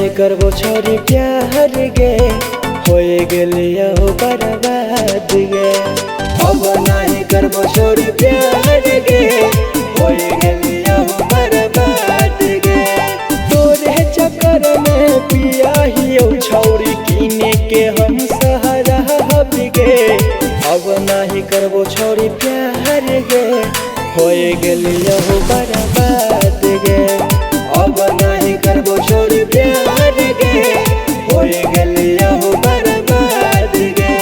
नहीं करबो छोरी प्यार गे होए गेलिया हो बर्बाद गे। अब नहीं करबो छोरी प्यार गे होए गेलिया हो बर्बाद गे। तोरे चक्कर में पिया ही छौरी किने के हम सहारा गे। अब नहीं करबो छोरी प्यार गे होए गेलिया हो बर्बाद गे। अब नहीं करबो छोरी प्यार गे होए गेलिया हो बर्बाद गे।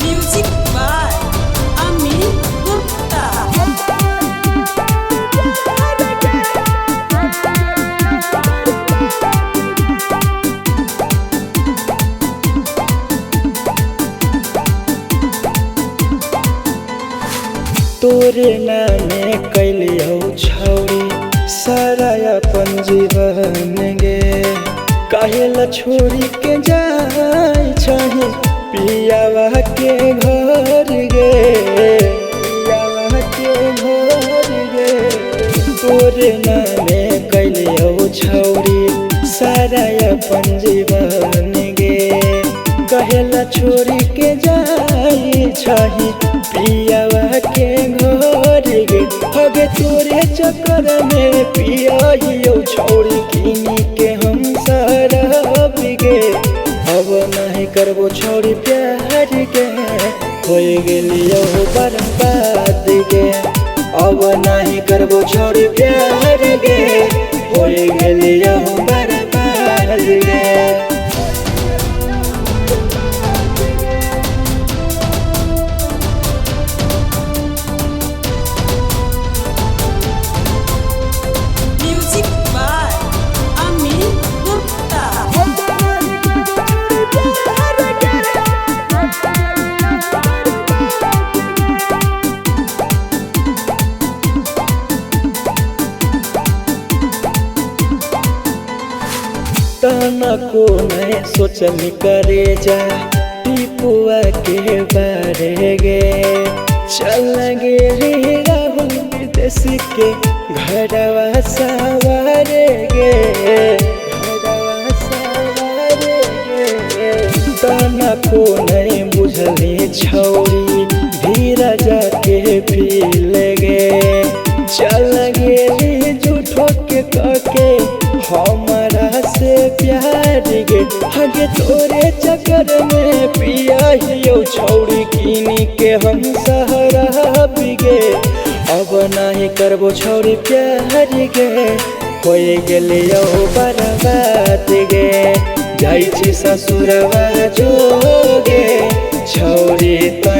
Music by Amit Gupta. तोरे नामे कैलियो छौरी सारा अपन जीवन गे। काहेला छोरी के जाय छही पियावा के घर गे। पियावा के घर गे। तोरे नामे कैलियो छौरी सारा अपन जीवन गे। कहेला छोरी के जाय छही पियावा के घर गे। हगे तोरे चक्कर में पिया हियो छौरी किनी के हम शराब गे। अब नहीं करबो छोरी प्यार गे होए गेलियो बर्बाद गे। अब नहीं करबो छोरी प्यार गे होए गेलियो बर्बाद गे। Music by Amit Gupta. तना को नहीं सोचनी करे जा टीपुआ के बारे गे। चल गे रे राहुल विदेश के घरवा सवारे गे। घरवा सवारे गे। तना को नहीं बुझली छौरी धीरज के पील गे। चल गे रे झूठो के कके हमारा से प्यार गे। हगे तोरे चक्कर में पिया हियो छौरी किनी के हम सहारा गे। अब नहीं करबो छोरी प्यार गे होए गेलियो बर्बाद गे। जाई छी ससुरवा जोगे छौरी तो